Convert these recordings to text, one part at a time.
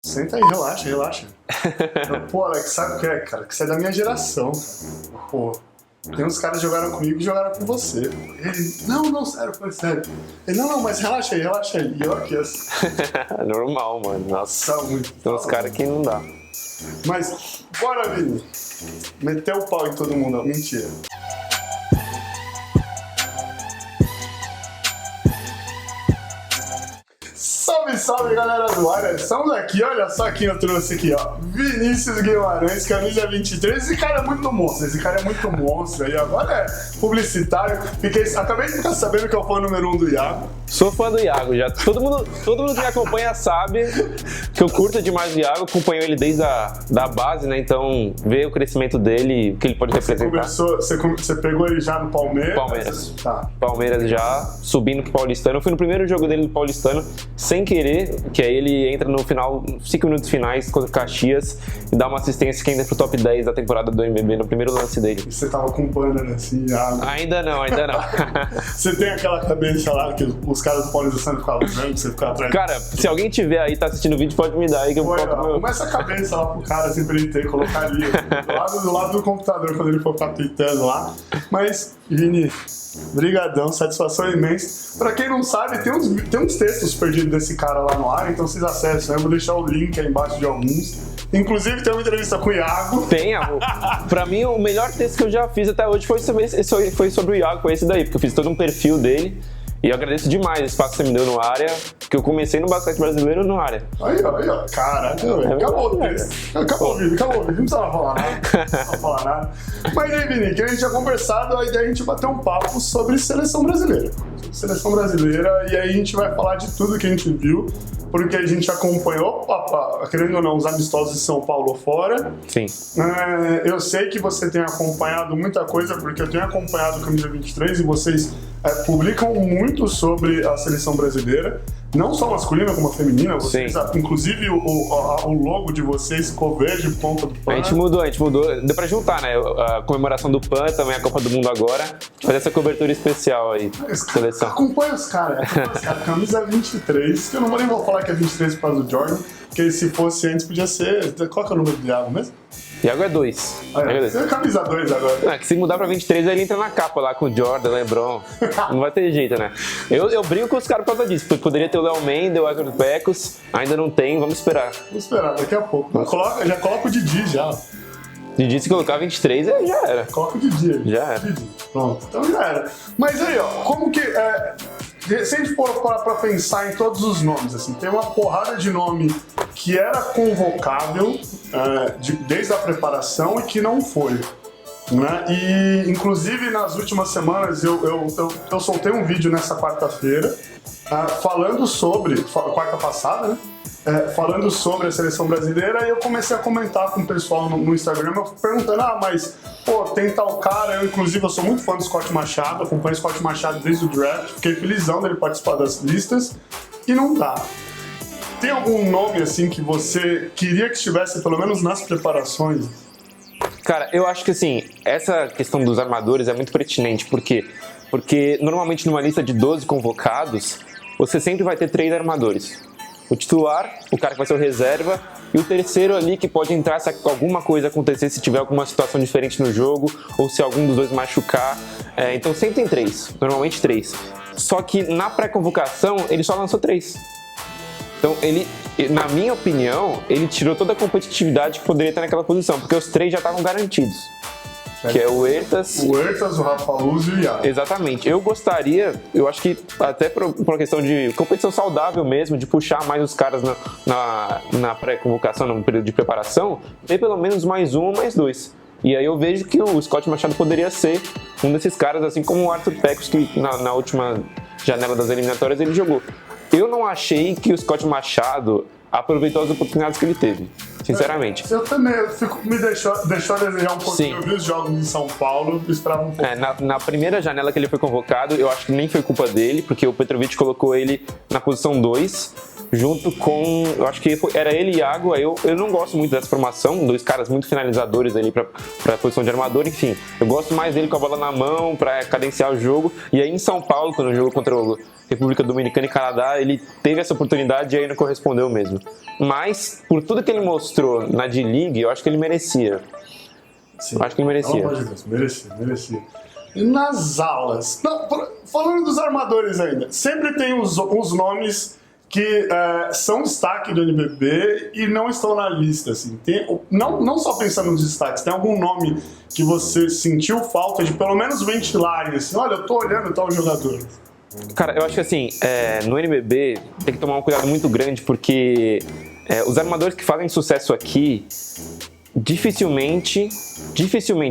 Senta aí, relaxa, relaxa. Pô, Alex, sabe o que é, cara? Que você é da minha geração, cara. Pô, tem uns caras que jogaram comigo e jogaram com você. Ele, não, sério, foi sério. Ele, não, mas relaxa aí, relaxa aí. E eu aqui, assim. Normal, mano. Nossa, Saúde. tem uns caras que não dá. Mas, bora, Vini. Meteu o pau em todo mundo, ó. Mentira. Salve, salve, galera do área. Estamos aqui, olha só quem eu trouxe aqui, ó. Vinícius Guimarães, camisa 23. Esse cara é muito monstro. Aí agora é publicitário. Acabei de ficar sabendo que é o fã número 1 do Iago. Sou fã do Iago já. Todo mundo que me acompanha sabe que eu curto demais o Iago. Acompanho ele desde da base, né? Então, ver o crescimento dele, o que ele pode representar. Você pegou ele já no Palmeiras? Palmeiras. Tá. Palmeiras já, subindo pro Paulistano. Eu fui no primeiro jogo dele no Paulistano, sem querer, que aí ele entra no final, 5 minutos finais contra o Caxias e dá uma assistência que entra pro top 10 da temporada do NBB no primeiro lance dele. E você tava com banner assim, Iago? Ainda não. Você tem aquela cabeça lá que os caras do Paulistano ficavam vendo, você ficava atrás. Cara, se alguém tiver aí, tá assistindo o vídeo, pode me dar aí que eu boto meu... Começa a cabeça lá pro cara, assim, pra ele ter, colocar ali, do lado do computador, quando ele for ficar tweetando lá. Mas, Vini, brigadão, satisfação imensa. Pra quem não sabe, tem uns textos perdidos desse cara lá no ar, então vocês acessem, eu vou deixar o link aí embaixo de alguns. Inclusive tem uma entrevista com o Iago. Tem, pra mim o melhor texto que eu já fiz até hoje foi sobre o Iago, foi esse daí, porque eu fiz todo um perfil dele. E eu agradeço demais o espaço que você me deu no área, que eu comecei no basquete brasileiro no área. Aí, ó. Caraca, velho. Acabou o texto. Acabou o vídeo. Não precisava falar nada. Mas aí, Vini, que a gente tinha conversado, a ideia é a gente bater um papo sobre seleção brasileira. E aí a gente vai falar de tudo que a gente viu, porque a gente acompanhou, querendo ou não, os amistosos de São Paulo fora. Sim. Eu sei que você tem acompanhado muita coisa, porque eu tenho acompanhado o Camisa 23 e vocês publicam muito sobre a seleção brasileira, não só masculina como a feminina. Vocês, inclusive o logo de vocês ficou verde, ponta do PAN. A gente mudou. Deu pra juntar, né? A comemoração do PAN, também a Copa do Mundo agora. Fazer essa cobertura especial aí. Seleção. Acompanha os caras. Camisa 23, que eu não nem vou falar que é 23 por causa do Jordan, porque se fosse antes podia ser... Qual que é o número do Iago mesmo? Iago é 2. Você é camisa 2 agora. Não, que se mudar pra 23, ele entra na capa lá com o Jordan, LeBron. Não vai ter jeito, né? Eu brinco com os caras por causa disso. Poderia ter o Léo Mendes, o Arthur Pecos. Ainda não tem, vamos esperar. Vamos esperar, daqui a pouco. Já coloca o Didi já. Didi, se colocar 23, já era. Coloca o Didi. Já era. Didi. Pronto, então já era. Mas aí, ó, como que... se a gente for parar pra pensar em todos os nomes, assim, tem uma porrada de nome que era convocável desde a preparação e que não foi. Né? E, inclusive, nas últimas semanas, eu soltei um vídeo nessa quarta-feira falando sobre... Quarta passada, né? Falando sobre a seleção brasileira, e eu comecei a comentar com o pessoal no Instagram, perguntando, mas, tem tal cara, inclusive eu sou muito fã do Scott Machado, acompanho o Scott Machado desde o draft, fiquei felizão dele participar das listas, e não dá. Tem algum nome, assim, que você queria que estivesse, pelo menos nas preparações? Cara, eu acho que, assim, essa questão dos armadores é muito pertinente, por quê? Porque, normalmente, numa lista de 12 convocados, você sempre vai ter 3 armadores. O titular, o cara que vai ser o reserva, e o terceiro ali que pode entrar se alguma coisa acontecer, se tiver alguma situação diferente no jogo, ou se algum dos dois machucar. Então sempre tem 3, normalmente 3. Só que na pré-convocação ele só lançou 3. Então ele, na minha opinião, ele tirou toda a competitividade que poderia ter naquela posição, porque os 3 já estavam garantidos. Que é o Huertas... O Rafa Luz e o Iago. Exatamente. Eu acho que até por uma questão de competição saudável mesmo, de puxar mais os caras na pré-convocação, no período de preparação, ter pelo menos mais um ou mais 2. E aí eu vejo que o Scott Machado poderia ser um desses caras, assim como o Arthur Pecos, que na última janela das eliminatórias ele jogou. Eu não achei que o Scott Machado aproveitou as oportunidades que ele teve, sinceramente. Eu também, me deixou a desejar um pouquinho. Sim. Eu vi os jogos em São Paulo, esperava um pouco. Na primeira janela que ele foi convocado, eu acho que nem foi culpa dele, porque o Petrovic colocou ele na posição 2, junto com, eu acho que era ele e Iago. Eu não gosto muito dessa formação, dois caras muito finalizadores ali pra posição de armador, enfim. Eu gosto mais dele com a bola na mão, pra cadenciar o jogo. E aí em São Paulo, quando jogou contra a República Dominicana e Canadá, ele teve essa oportunidade e aí não correspondeu mesmo. Mas, por tudo que ele mostrou na D-League, eu acho que ele merecia. Sim. Eu acho que ele merecia. Pelo amor de Deus, merecia. E nas alas, falando dos armadores ainda, sempre tem os nomes que são destaque do NBB e não estão na lista, assim. Não só pensando nos destaques, tem algum nome que você sentiu falta de pelo menos ventilarem, assim, olha, eu tô olhando tal jogador. Cara, eu acho que assim, no NBB tem que tomar um cuidado muito grande, porque os armadores que fazem sucesso aqui, dificilmente,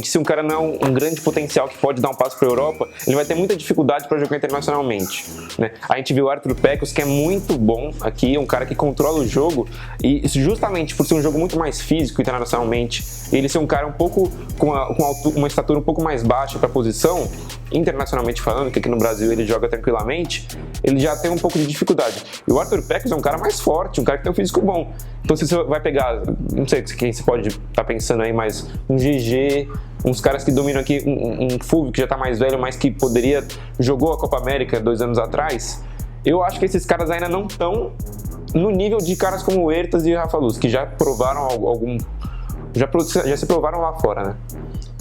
se um cara não é um grande potencial que pode dar um passo para a Europa, ele vai ter muita dificuldade para jogar internacionalmente, né? A gente viu o Arthur Pekos, que é muito bom aqui, um cara que controla o jogo, e justamente por ser um jogo muito mais físico internacionalmente, ele ser um cara um pouco com uma estatura um pouco mais baixa para a posição, internacionalmente falando, que aqui no Brasil ele joga tranquilamente, ele já tem um pouco de dificuldade. E o Arthur Pekos é um cara mais forte, um cara que tem um físico bom. Então se você vai pegar, não sei quem você pode estar pensando aí, mas um GG, uns caras que dominam aqui, um Fulvio que já tá mais velho, mas que jogou a Copa América 2 anos atrás, eu acho que esses caras ainda não estão no nível de caras como o Huertas e o Rafa Luz, que já provaram já se provaram lá fora, né?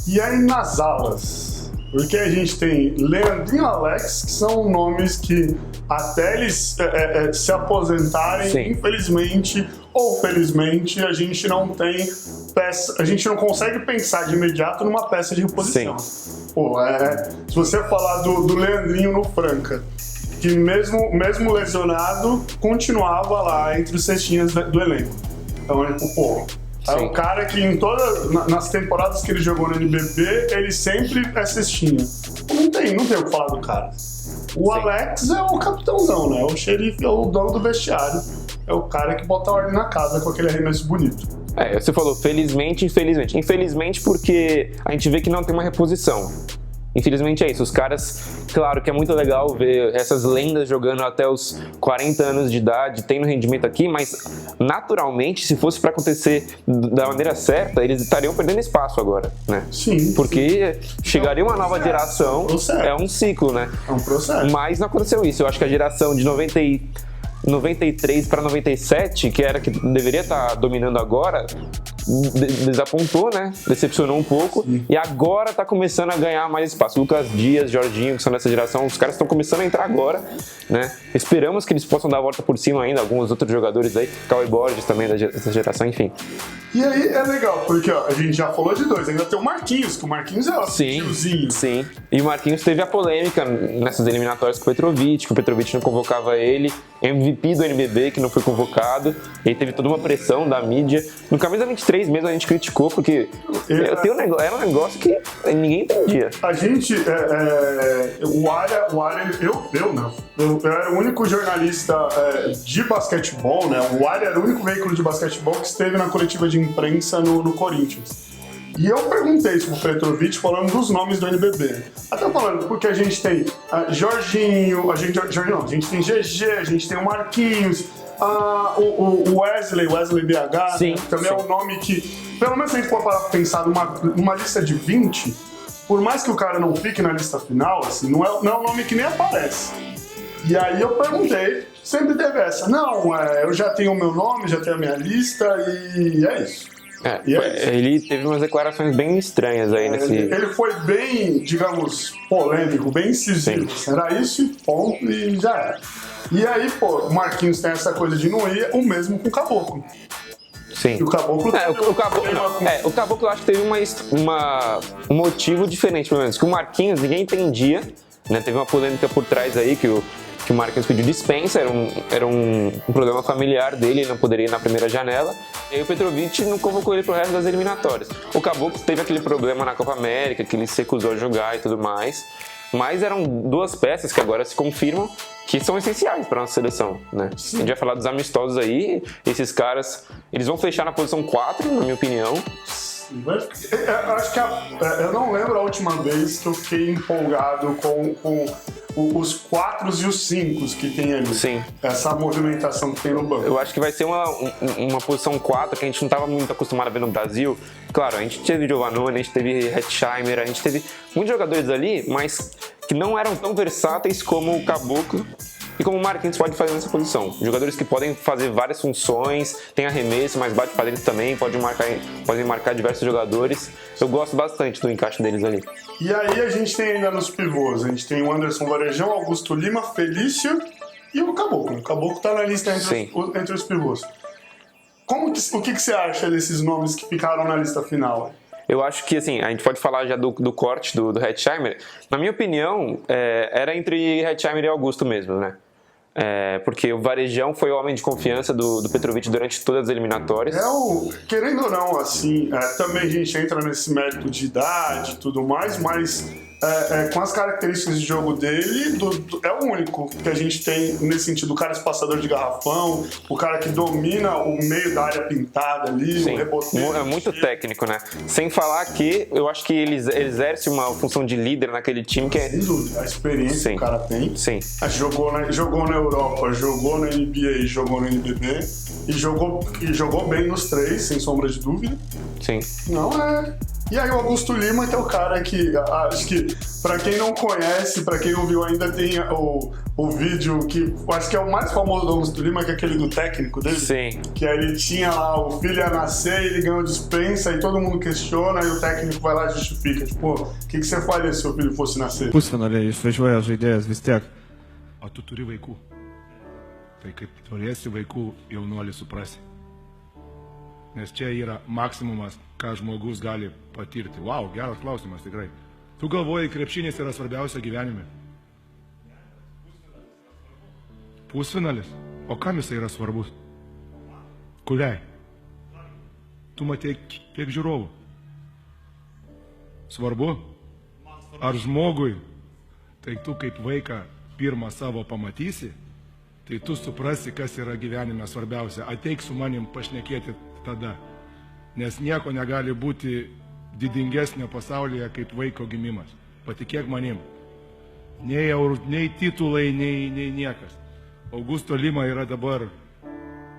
E aí nas alas? Porque a gente tem Leandrinho e Alex, que são nomes que até eles se aposentarem, sim, infelizmente ou felizmente, a gente não tem peça, a gente não consegue pensar de imediato numa peça de reposição. Pô, se você falar do Leandrinho no Franca, que mesmo lesionado, continuava lá entre os cestinhas do elenco. Então, pô, é um cara que nas temporadas que ele jogou no NBB, ele sempre é cestinha. Não tem o que falar do cara. O sim, Alex é o capitãozão, né? O xerife é o dono do vestiário. É o cara que bota a ordem na casa com aquele arremesso bonito. Você falou felizmente e infelizmente. Infelizmente porque a gente vê que não tem uma reposição. Infelizmente é isso, os caras, claro que é muito legal ver essas lendas jogando até os 40 anos de idade, tendo rendimento aqui, mas naturalmente, se fosse para acontecer da maneira certa, eles estariam perdendo espaço agora, né? Sim. Porque chegaria uma nova geração, é um ciclo, né? É um processo. Mas não aconteceu isso, eu acho que a geração de 93 para 97, que era que deveria estar dominando agora, desapontou, né? Decepcionou um pouco. Sim. E agora tá começando a ganhar mais espaço. Lucas Dias, Jorginho, que são dessa geração, os caras estão começando a entrar agora, né? Esperamos que eles possam dar a volta por cima ainda, alguns outros jogadores aí, Cauê Borges também dessa geração, enfim. E aí é legal, porque a gente já falou de dois, ainda tem o Marquinhos, que o Marquinhos é o tiozinho. Sim, e o Marquinhos teve a polêmica nessas eliminatórias com o Petrovic, que o Petrovic não convocava ele, MVP do NBB, que não foi convocado, e aí teve toda uma pressão da mídia. No Camisa 23 mesmo a gente criticou, porque era um negócio que ninguém entendia. A gente, o Área, eu era o único jornalista de basquetebol, né? O Área era o único veículo de basquetebol que esteve na coletiva de imprensa no Corinthians. E eu perguntei isso pro Petrovic falando dos nomes do NBB. Até falando, porque a gente tem Jorginho, a gente tem GG, a gente tem o Marquinhos, o Wesley BH, sim, né, que também sim, é um nome que, pelo menos se a gente for parar pra pensar numa lista de 20, por mais que o cara não fique na lista final, assim, não é um nome que nem aparece. E aí eu perguntei, sempre teve essa, eu já tenho o meu nome, já tenho a minha lista e é isso. Ele teve umas declarações bem estranhas aí nesse... Ele foi bem, digamos, polêmico, bem incisivo. Sim. Era isso e ponto, e já era. E aí, o Marquinhos tem essa coisa de não ir, o mesmo com o Caboclo. Sim. E o Caboclo... o Caboclo eu acho que teve um motivo diferente, pelo menos. Que o Marquinhos, ninguém entendia, né? Teve uma polêmica por trás aí, que o Marquinhos pediu dispensa, era um problema familiar dele, ele não poderia ir na primeira janela. E aí o Petrovic não convocou ele pro resto das eliminatórias. O Caboclo teve aquele problema na Copa América, que ele se recusou a jogar e tudo mais. Mas eram duas peças que agora se confirmam que são essenciais para nossa seleção, né? A gente vai falar dos amistosos aí, esses caras, eles vão fechar na posição 4, na minha opinião. Eu acho que eu não lembro a última vez que eu fiquei empolgado com os 4 e os 5 que tem ali. Sim. Essa movimentação que tem no banco. Eu acho que vai ser uma posição 4 que a gente não estava muito acostumado a ver no Brasil. Claro, a gente teve Giovannone, a gente teve Hetzheimer, a gente teve muitos jogadores ali, mas que não eram tão versáteis como o Caboclo e como o Marquinhos pode fazer nessa posição. Jogadores que podem fazer várias funções, tem arremesso, mas bate para dentro também, podem marcar diversos jogadores. Eu gosto bastante do encaixe deles ali. E aí a gente tem ainda nos pivôs, a gente tem o Anderson Varejão, Augusto Lima, Felício e o Caboclo. O Caboclo tá na lista entre os pivôs. O que você acha desses nomes que ficaram na lista final? Eu acho que, assim, a gente pode falar já do corte do Hetzheimer. Na minha opinião, era entre Hetzheimer e Augusto mesmo, né? Porque o Varejão foi o homem de confiança do Petrovic durante todas as eliminatórias. Querendo ou não, assim, também a gente entra nesse mérito de idade e tudo mais, mas com as características de jogo dele, é o único que a gente tem nesse sentido. O cara espaçador de garrafão, o cara que domina o meio da área pintada ali, sim, o reboteiro. É muito técnico, né? Sem falar que eu acho que ele exerce uma função de líder naquele time que é... Sem dúvida, a experiência sim, que o cara tem. Sim. Jogou na Europa, jogou na NBA, jogou no NBB e jogou bem nos 3, sem sombra de dúvida. Sim. E aí o Augusto Lima, que é o cara que, acho que, pra quem não conhece, pra quem não viu ainda, tem o vídeo que, acho que é o mais famoso do Augusto Lima, que é aquele do técnico dele. Sim. Que aí ele tinha lá, o filho ia nascer, ele ganhou dispensa, e todo mundo questiona, e o técnico vai lá e justifica. Tipo, o que você faria se seu filho fosse nascer? Pusfinaliai išvažiuoja žaidėjas vis tiek. O tu turi vaikų. Tai kaip turėsi vaikų, jaunuolį suprasi. Nes čia yra maksimumas, ką žmogus gali patirti. Vau, geras klausimas tikrai. Tu galvoji, krepšinis yra svarbiausia gyvenime? Pusfinalis? O kam jisai yra svarbus? Kuriai? Tu matei kiek žiūrovų? Svarbu? Ar žmogui? Tai tu kaip vaiką pirmą savo pamatysi, tai tu suprasi, kas yra gyvenime svarbiausia. Ateik su manim pašnekėti tada. Nes nieko negali būti didingesnio pasaulyje kaip vaiko gimimas. Patikėk manim. Nei titulai, nei niekas. Augusto Lima yra dabar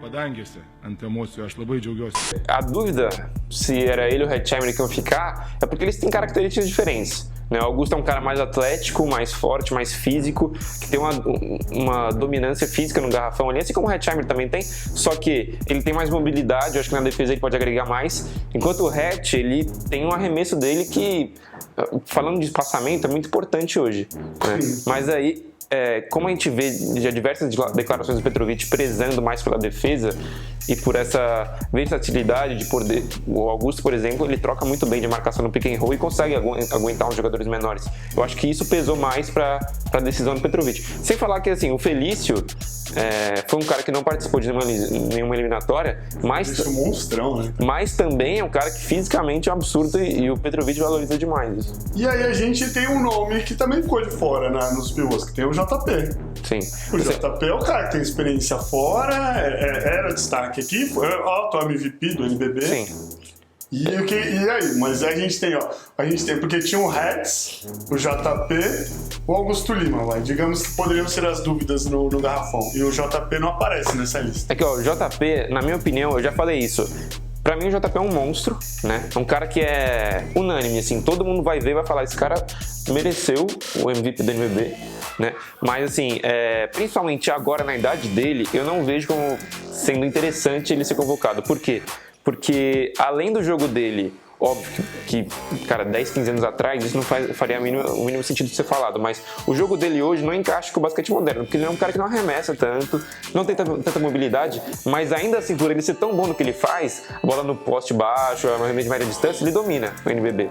padangėse ant emocijų. Aš labai džiaugiuosi. A dúvida se era ele ou o Hetzheimer que iam ficar é porque eles têm características diferentes. O Augusto é um cara mais atlético, mais forte, mais físico, que tem uma dominância física no garrafão ali, assim como o Hetzheimer também tem, só que ele tem mais mobilidade, eu acho que na defesa ele pode agregar mais, enquanto o Hetz, ele tem um arremesso dele que, falando de espaçamento, é muito importante hoje, né? Mas aí, como a gente vê já diversas declarações do Petrovic prezando mais pela defesa e por essa versatilidade de poder, o Augusto, por exemplo, ele troca muito bem de marcação no pick and roll e consegue aguentar uns jogadores menores. Eu acho que isso pesou mais para a decisão do Petrovic. Sem falar que assim, o Felício foi um cara que não participou de nenhuma eliminatória, mas é um monstrão, né? Mas também é um cara que fisicamente é um absurdo e o Petrovic valoriza demais isso. E aí a gente tem um nome que também ficou de fora, né, nos pivôs, que tem o JP. Sim. O JP é o cara que tem experiência fora, era destaque aqui, foi atual MVP do NBB. Sim. E aí? Mas a gente tem, porque tinha o Hetz, o JP, o Augusto Lima, digamos que poderiam ser as dúvidas no garrafão. E o JP não aparece nessa lista. É que o JP, na minha opinião, eu já falei isso. Pra mim o JP é um monstro, né? É um cara que é unânime, assim, todo mundo vai ver e vai falar, esse cara mereceu o MVP do NBB, né? Mas assim, principalmente agora na idade dele, eu não vejo como sendo interessante ele ser convocado. Por quê? Porque além do jogo dele, óbvio que cara, 10, 15 anos atrás, isso não faria o mínimo sentido de ser falado, mas o jogo dele hoje não encaixa com o basquete moderno, porque ele é um cara que não arremessa tanto, não tem tanta mobilidade, mas ainda assim, por ele ser tão bom no que ele faz, a bola no poste baixo, a arremesso de média distância, ele domina o NBB.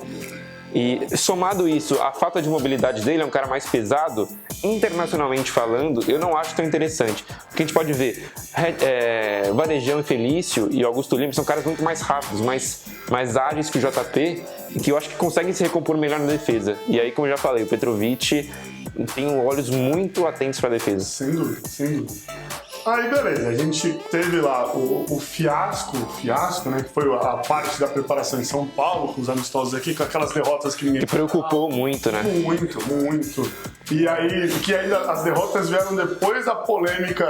E somado isso, a falta de mobilidade dele, é um cara mais pesado, internacionalmente falando, eu não acho tão interessante. Porque a gente pode ver, Varejão e Felício e Augusto Lima são caras muito mais rápidos, mais ágeis que o JP, e que eu acho que conseguem se recompor melhor na defesa. E aí, como eu já falei, o Petrovic tem olhos muito atentos para a defesa. Sem dúvida, sem dúvida. Aí beleza, a gente teve lá o fiasco, né, que foi a parte da preparação em São Paulo, com os amistosos aqui, com aquelas derrotas que ninguém... Que preocupou muito, né? Muito. E aí, que ainda as derrotas vieram depois da polêmica,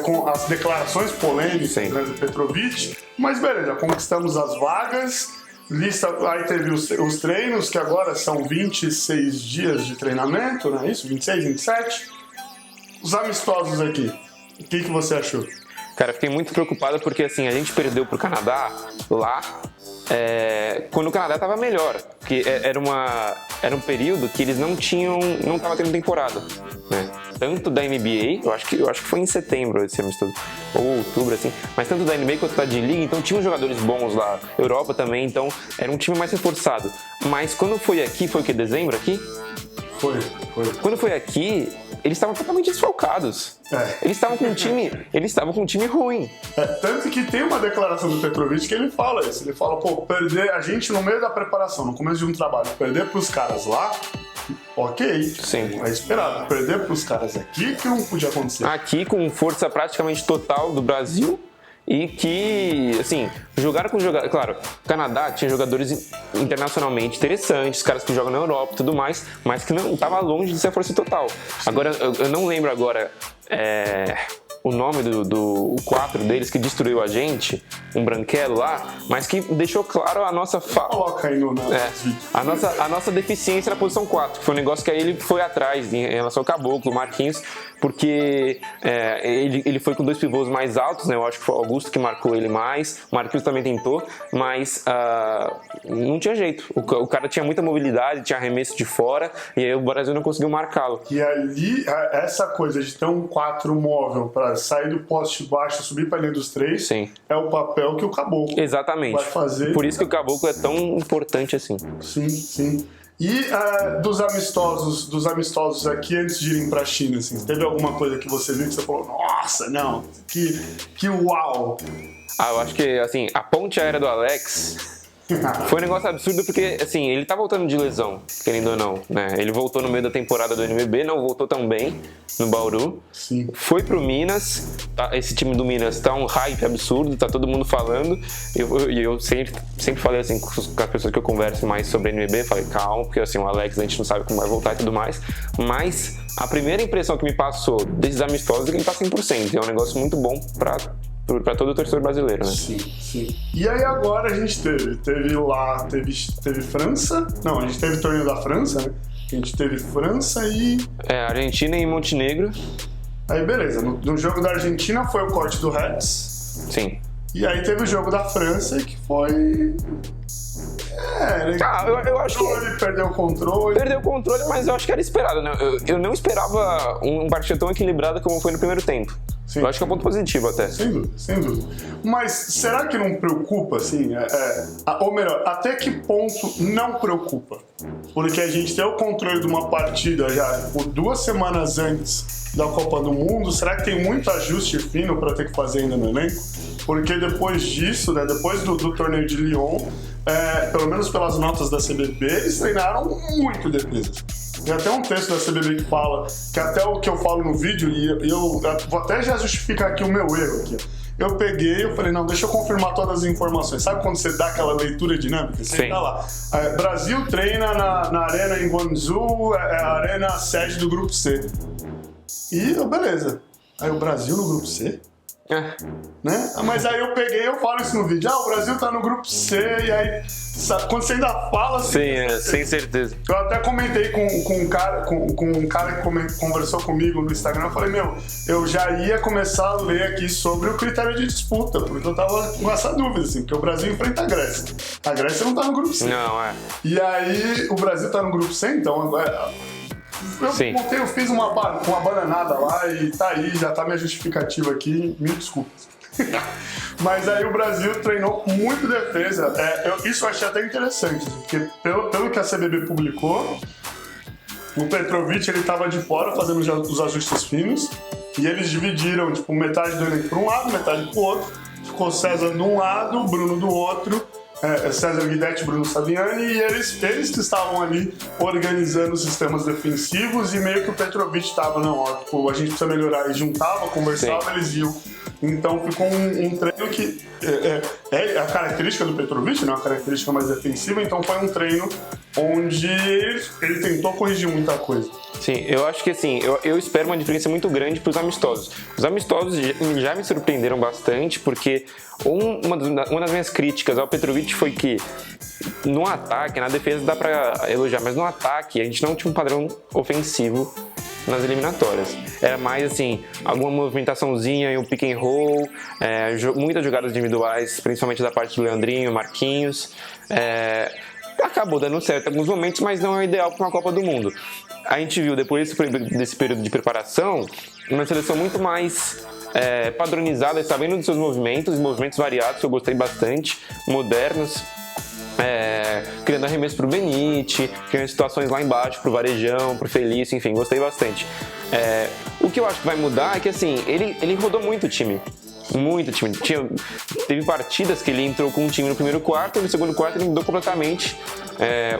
com as declarações polêmicas, né, do Petrovic. Mas beleza, conquistamos as vagas. Aí teve os treinos, que agora são 26 dias de treinamento, não é isso? 26, 27. Os amistosos aqui, o que você achou? Cara, eu fiquei muito preocupado porque assim, a gente perdeu pro Canadá lá quando o Canadá tava melhor. Porque era um período que eles não tava tendo temporada, né? Tanto da NBA, eu acho que foi em setembro esse amistoso, ou outubro, assim, mas tanto da NBA quanto da D-League, então tinham jogadores bons lá, Europa também, então era um time mais reforçado. Mas quando foi aqui, foi o que, dezembro aqui? Foi. Quando foi aqui, eles estavam totalmente desfalcados. Eles estavam com um time ruim. Tanto que tem uma declaração do Petrovic que ele fala isso. Ele fala, perder a gente no meio da preparação, no começo de um trabalho, perder pros caras lá, ok. Sim. É esperado. Perder pros caras aqui que não podia acontecer. Aqui com força praticamente total do Brasil. E que, assim, jogaram com jogadores... Claro, o Canadá tinha jogadores internacionalmente interessantes, caras que jogam na Europa e tudo mais, mas que não estava longe de ser a força total. Agora, eu não lembro agora o nome do 4 deles que destruiu a gente, um branquelo lá, mas que deixou claro a nossa Coloca aí a nossa deficiência na posição 4, que foi um negócio que aí ele foi atrás em relação ao Caboclo, Marquinhos, porque ele foi com 2 pivôs mais altos, né? Eu acho que foi o Augusto que marcou ele mais, o Marquinhos também tentou, mas não tinha jeito. O cara tinha muita mobilidade, tinha arremesso de fora, e aí o Brasil não conseguiu marcá-lo. E ali, essa coisa de ter um 4 móvel para sair do poste baixo e subir para a linha dos 3, sim, é o papel que o Caboclo exatamente vai fazer. Por isso que o Caboclo é tão importante assim. Sim. E dos amistosos aqui antes de irem para a China, assim, teve alguma coisa que você viu que você falou, nossa, não, que uau! Eu acho que assim, a ponte aérea do Alex foi um negócio absurdo porque, assim, ele tá voltando de lesão, querendo ou não, né? Ele voltou no meio da temporada do NBB, não voltou tão bem no Bauru. Sim. Foi pro Minas, esse time do Minas tá um hype absurdo, tá todo mundo falando. E eu sempre falei assim com as pessoas que eu converso mais sobre NBB, falei, calma, porque assim, o Alex a gente não sabe como vai voltar e tudo mais. Mas a primeira impressão que me passou desses amistosos é que ele tá 100%. É um negócio muito bom pra todo o torcedor brasileiro, né? Sim. E aí agora a gente teve França, não, a gente teve o torneio da França, né? A gente teve França e... Argentina e Montenegro. Aí beleza, no jogo da Argentina foi o corte do Reds. Sim. E aí teve o jogo da França que foi... eu acho que... Ele perdeu o controle. Perdeu o controle, mas eu acho que era esperado, né? Eu não esperava um partido tão equilibrado como foi no primeiro tempo. Sim. Eu acho que é um ponto positivo até. Sem dúvida. Mas será que não preocupa, assim? Ou melhor, até que ponto não preocupa? Porque a gente tem o controle de uma partida já por 2 semanas antes da Copa do Mundo. Será que tem muito ajuste fino para ter que fazer ainda no elenco? Porque depois disso, né, depois do torneio de Lyon, pelo menos pelas notas da CBB, eles treinaram muito defesas. Tem até um texto da CBB que fala, que até o que eu falo no vídeo, e eu vou até já justificar aqui o meu erro aqui. Eu peguei, eu falei, não, deixa eu confirmar todas as informações. Sabe quando você dá aquela leitura dinâmica? Você tá lá. Brasil treina na arena em Guangzhou, a arena sede do grupo C. E, beleza. Aí o Brasil no grupo C? Né? Mas aí eu peguei, eu falo isso no vídeo. O Brasil tá no grupo C, e aí sabe, quando você ainda fala assim, sem certeza. Eu até comentei com um cara que conversou comigo no Instagram. Eu falei, eu já ia começar a ler aqui sobre o critério de disputa, porque eu tava com essa dúvida, assim, porque o Brasil enfrenta a Grécia. A Grécia não tá no grupo C. Não, E aí o Brasil tá no grupo C, então eu fiz uma bananada lá e tá aí, já tá minha justificativa aqui, mil desculpas. Mas aí o Brasil treinou com muito defesa. Isso eu achei até interessante, porque pelo que a CBB publicou, o Petrovic ele tava de fora fazendo os ajustes finos e eles dividiram, tipo, metade do elenco para um lado, metade pro outro. Ficou César de um lado, Bruno do outro. César Guidetti, Bruno Saviani, e eles que estavam ali organizando os sistemas defensivos, e meio que o Petrovic estava, a gente precisa melhorar, e juntava, conversava, eles iam. Então ficou um treino que é a característica do Petrovic, né? Uma característica mais defensiva, então foi um treino onde ele tentou corrigir muita coisa. Sim, eu acho que assim, eu espero uma diferença muito grande para os amistosos. Os amistosos já me surpreenderam bastante, porque uma das minhas críticas ao Petrovic foi que no ataque, na defesa dá para elogiar, mas no ataque a gente não tinha um padrão ofensivo nas eliminatórias. Era mais assim, alguma movimentaçãozinha e um pick and roll, muitas jogadas individuais, principalmente da parte do Leandrinho, Marquinhos. Acabou dando certo em alguns momentos, mas não é o ideal para uma Copa do Mundo. A gente viu depois desse período de preparação uma seleção muito mais padronizada, sabendo dos seus movimentos variados, que eu gostei bastante, modernos, criando arremesso pro Benite, criando situações lá embaixo pro Varejão, pro Felício, enfim, gostei bastante. O que eu acho que vai mudar é que assim, ele rodou muito o time. Muito time. Teve partidas que ele entrou com um time no primeiro quarto e no segundo quarto ele mudou completamente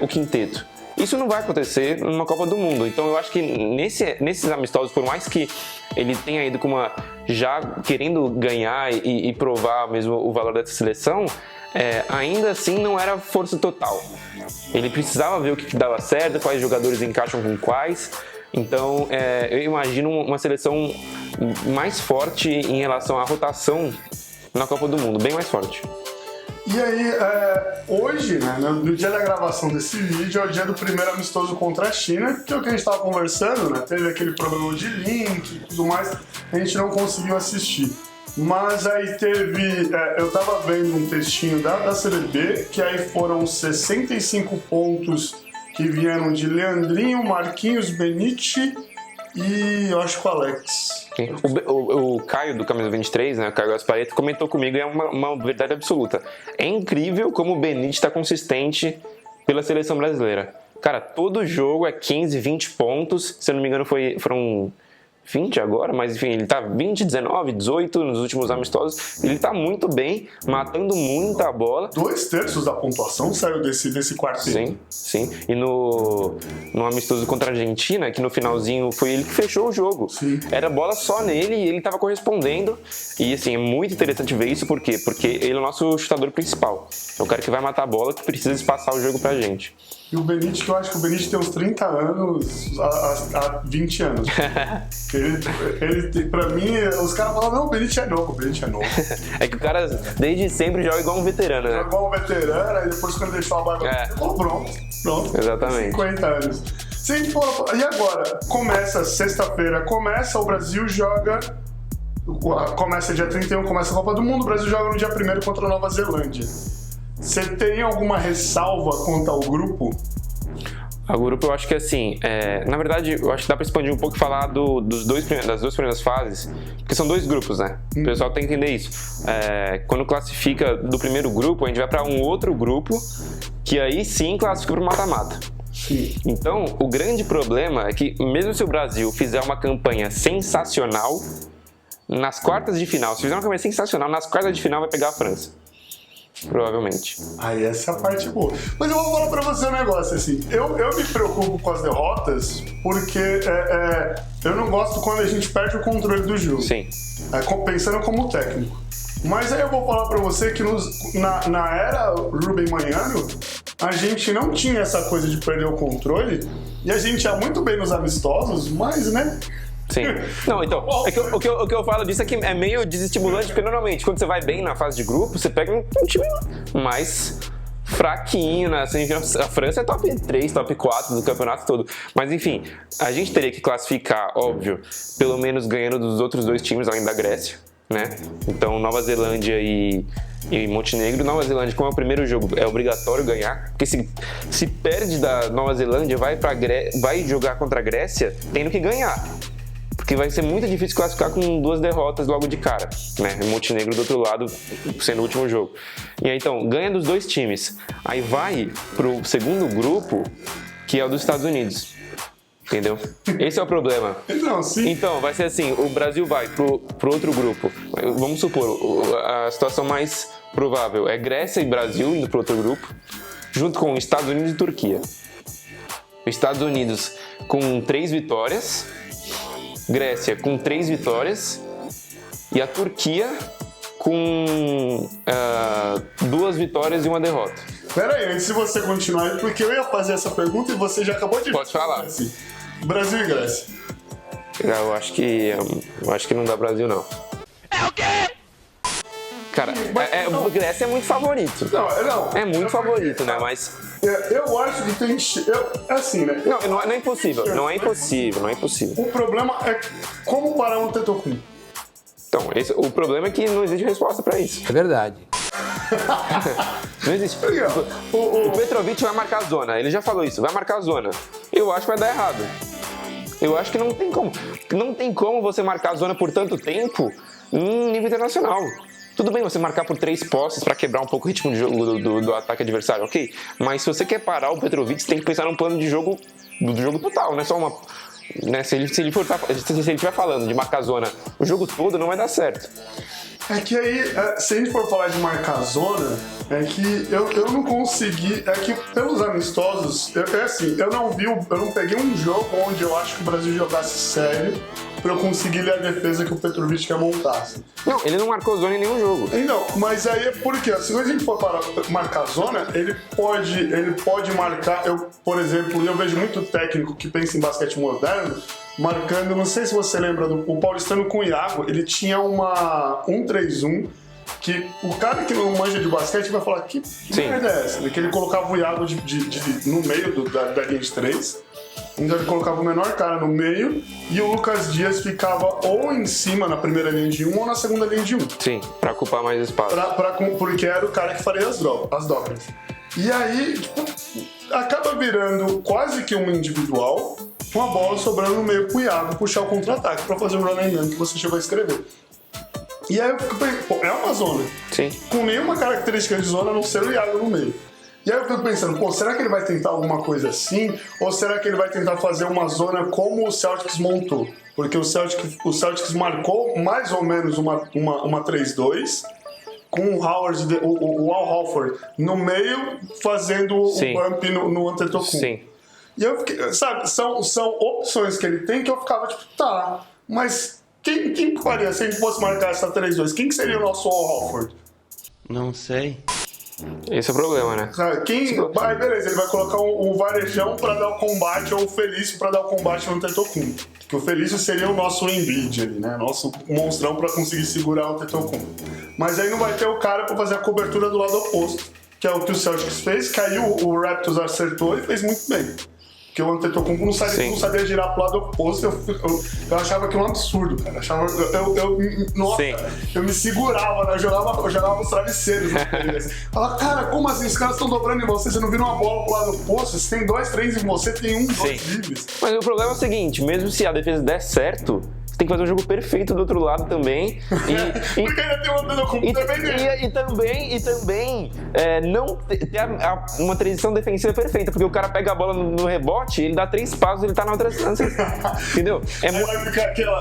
o quinteto. Isso não vai acontecer numa Copa do Mundo. Então eu acho que nesses amistosos, por mais que ele tenha ido com já querendo ganhar e provar mesmo o valor dessa seleção, ainda assim não era força total. Ele precisava ver o que dava certo, quais jogadores encaixam com quais. Então eu imagino uma seleção mais forte em relação à rotação na Copa do Mundo, bem mais forte. E aí, hoje, né, no dia da gravação desse vídeo, é o dia do primeiro amistoso contra a China, que é o que a gente estava conversando, né? Teve aquele problema de link e tudo mais, a gente não conseguiu assistir. Mas aí teve, eu tava vendo um textinho da CBB, que aí foram 65 pontos que vieram de Leandrinho, Marquinhos, Benite e eu acho que o Alex. O Caio do Camisa 23, né, o Caio Gaspareto, comentou comigo e é uma verdade absoluta. É incrível como o Benite está consistente pela seleção brasileira. Cara, todo jogo é 15, 20 pontos, se eu não me engano foram 20 agora, mas enfim, ele tá 20, 19, 18 nos últimos amistosos. Ele tá muito bem, matando muita bola. 2/3 da pontuação saiu desse quarteto. Sim. E no amistoso contra a Argentina, que no finalzinho foi ele que fechou o jogo. Sim. Era bola só nele e ele tava correspondendo. E assim, é muito interessante ver isso, por quê? Porque ele é o nosso chutador principal. É o cara que vai matar a bola, que precisa espaçar o jogo pra gente. E o Benite, que eu acho que o Benite tem uns 30 anos há 20 anos. Ele, pra mim, os caras falam, não, o Benite é novo. É que o cara desde sempre joga igual um veterano, né? Joga igual um veterano, aí depois quando deixou a barba, pronto. Exatamente. 50 anos. E agora? Começa sexta-feira, o Brasil joga... Começa dia 31, começa a Copa do Mundo, o Brasil joga no dia 1º contra a Nova Zelândia. Você tem alguma ressalva quanto ao grupo? O grupo, eu acho que assim, na verdade, eu acho que dá pra expandir um pouco e falar das duas primeiras fases, porque são dois grupos, né? O pessoal tem que entender isso. Quando classifica do primeiro grupo, a gente vai pra um outro grupo, que aí sim classifica pro mata-mata. Então, o grande problema é que, mesmo se o Brasil fizer uma campanha sensacional, nas quartas de final, se fizer uma campanha sensacional, nas quartas de final vai pegar a França. Provavelmente. Aí essa é a parte boa. Mas eu vou falar pra você um negócio assim. Eu me preocupo com as derrotas porque eu não gosto quando a gente perde o controle do jogo. Sim. Pensando como técnico. Mas aí eu vou falar pra você que na era Rubem Manhano, a gente não tinha essa coisa de perder o controle e a gente ia muito bem nos amistosos, mas, né? Sim. Não, então, o que eu falo disso é que é meio desestimulante, porque normalmente quando você vai bem na fase de grupo, você pega um time mais fraquinho, né? Assim, a França é top 3, top 4 do campeonato todo. Mas enfim, a gente teria que classificar, óbvio, pelo menos ganhando dos outros dois times além da Grécia, né? Então, Nova Zelândia e Montenegro. Nova Zelândia, como é o primeiro jogo, é obrigatório ganhar, porque se perde da Nova Zelândia, vai jogar contra a Grécia tendo que ganhar. Porque vai ser muito difícil classificar com 2 derrotas logo de cara, né? Montenegro do outro lado, sendo o último jogo. E aí, então, ganha dos dois times. Aí vai pro segundo grupo, que é o dos Estados Unidos. Entendeu? Esse é o problema. Não, sim. Então, vai ser assim, o Brasil vai pro outro grupo. Vamos supor, a situação mais provável é Grécia e Brasil indo pro outro grupo, junto com Estados Unidos e Turquia. Estados Unidos com 3 vitórias, Grécia com 3 vitórias e a Turquia com 2 vitórias e 1 derrota. Pera aí, antes de você continuar aí, porque eu ia fazer essa pergunta e você já acabou de... Pode falar. Assim. Brasil e Grécia. Eu acho que não dá Brasil, não. É o quê? Cara, Grécia é muito favorito. Não. É muito favorito, né? Mas... Eu acho que tem... assim, né? Não é impossível. Não é impossível. O problema é como parar um Antetokounmpo. Então, o problema é que não existe resposta pra isso. É verdade. Não existe. O Petrovic vai marcar a zona. Ele já falou isso. Vai marcar a zona. Eu acho que vai dar errado. Eu acho que não tem como. Não tem como você marcar a zona por tanto tempo em nível internacional. Tudo bem você marcar por 3 postes para quebrar um pouco o ritmo de jogo do ataque adversário, ok? Mas se você quer parar o Petrovic, você tem que pensar num plano de jogo do jogo total, não é só uma... Né? Se ele estiver falando de marcar a zona o jogo todo, não vai dar certo. É que aí, se a gente for falar de marcar zona, é que eu não consegui. É que pelos amistosos, eu não peguei um jogo onde eu acho que o Brasil jogasse sério pra eu conseguir ler a defesa que o Petrovic quer montar. Não, ele não marcou zona em nenhum jogo. Não, mas aí é porque, se a gente for para marcar zona, ele pode marcar. Por exemplo, eu vejo muito técnico que pensa em basquete moderno marcando, não sei se você lembra o paulistano com o Iago, ele tinha uma 1-3-1 que o cara que não manja de basquete vai falar que merda é essa? Que ele colocava o Iago no meio da linha de 3, então ele colocava o menor cara no meio e o Lucas Dias ficava ou em cima na primeira linha de 1 ou na segunda linha de 1. Sim, pra ocupar mais espaço. Porque era o cara que faria as dobras. E aí, tipo, acaba virando quase que um individual, uma bola sobrando no meio pro Iago puxar o contra-ataque pra fazer o run and gun que você chegou a escrever. E aí eu fico pensando, pô, é uma zona. Sim. Com nenhuma característica de zona a não ser o Iago no meio. E aí eu fico pensando, pô, será que ele vai tentar alguma coisa assim? Ou será que ele vai tentar fazer uma zona como o Celtics montou? Porque o Celtics marcou mais ou menos uma 3-2, com o Howard, o Al Horford no meio, fazendo o bump no Antetokounmpo. Sim. E eu fiquei, sabe, são opções que ele tem que eu ficava tipo, tá, mas quem faria se ele fosse marcar essa 3-2? Quem que seria o nosso Al Horford? Não sei. Esse é o problema, né? Aí beleza, ele vai colocar um varejão pra dar o combate, ou o Felício pra dar o combate no Antetokounmpo. Que o Felício seria o nosso Embiid ali, né? Nosso monstrão pra conseguir segurar o Antetokounmpo. Mas aí não vai ter o cara pra fazer a cobertura do lado oposto, que é o que o Celtics fez, caiu, o Raptors acertou e fez muito bem. Porque o Antetokounmpo não sabia girar pro lado oposto, eu achava que era um absurdo, cara. Nossa, eu me segurava, né? Eu jogava os travesseiros. Falava, cara, como assim? Os caras estão dobrando em você não vira uma bola pro lado oposto? Você tem 2, 3 em você, tem 2 livres. Mas o problema é o seguinte, mesmo se a defesa der certo, você tem que fazer um jogo perfeito do outro lado também. Porque ainda tem o Antetokounmpo também. E também não ter uma transição defensiva perfeita, porque o cara pega a bola no rebote, ele dá 3 passos, ele tá na outra distância. Entendeu? Aí vai ficar aquele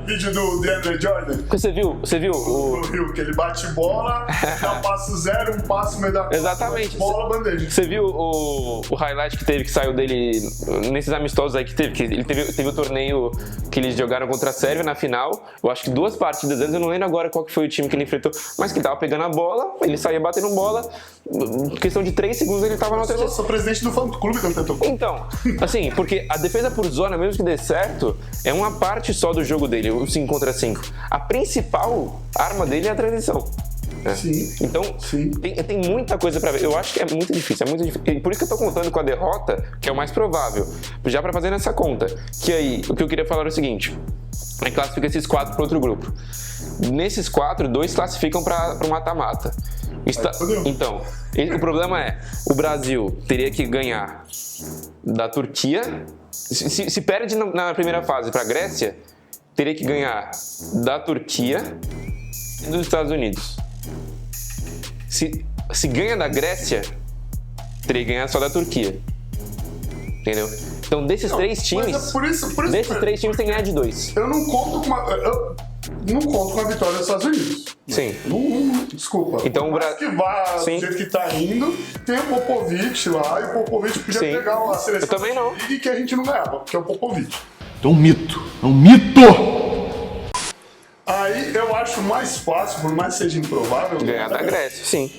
vídeo do DeAndre Jordan. Você viu o Rio, que ele bate bola, dá um passo 0, um passo meio da exatamente. Bola, bandeja. Você viu o highlight que saiu dele nesses amistosos aí que teve? Que ele teve o torneio que eles jogaram contra a Sérvia na final. Eu acho que 2 partidas antes, eu não lembro agora qual que foi o time que ele enfrentou, mas que tava pegando a bola, ele saía batendo bola, em questão de 3 segundos ele tava na outra. Eu sou presidente do fã-clube do Antetokounmpo. Então, assim, porque a defesa por zona, mesmo que dê certo, é uma parte só do jogo dele, o 5 contra 5. A principal arma dele é a transição. Sim. Então, Sim. Tem muita coisa pra ver. Eu acho que é muito difícil. E por isso que eu tô contando com a derrota, que é o mais provável, já pra fazer nessa conta. Que aí, o que eu queria falar é o seguinte: aí classifica esses 4 para outro grupo. Nesses 4, 2 classificam para o mata-mata. Então, o problema é, o Brasil teria que ganhar da Turquia. Se perde na primeira fase para a Grécia, teria que ganhar da Turquia e dos Estados Unidos. Se ganha da Grécia, teria que ganhar só da Turquia. Entendeu? Então, desses 3 times, desses 3 times tem que ganhar de 2. Eu não conto com a vitória dos Estados Unidos. Sim. Desculpa. Então, mas que vá do jeito que tá indo, tem o Popovich lá, e o Popovich podia pegar uma seleção eu também não. e que a gente não ganhava, que é o Popovich. É um mito. É um mito! Aí eu acho mais fácil, por mais que seja improvável, Ganhar da Grécia, sim.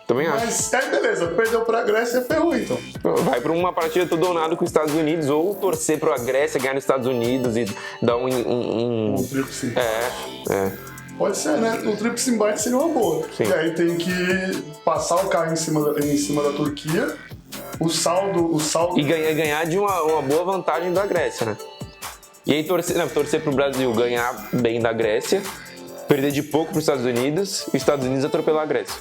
Também acho. Mas beleza, perdeu pra Grécia, ferrou então. Vai pra uma partida tudo ou nada com os Estados Unidos, ou torcer pra Grécia ganhar nos Estados Unidos e dar Um triplo simpate. Pode ser, né? O triplo simpate seria uma boa. Sim. E aí tem que passar o carro em cima da Turquia. O saldo... E ganhar de uma boa vantagem da Grécia, né? E aí torcer pro Brasil ganhar bem da Grécia, perder de pouco pros Estados Unidos e os Estados Unidos atropelar a Grécia.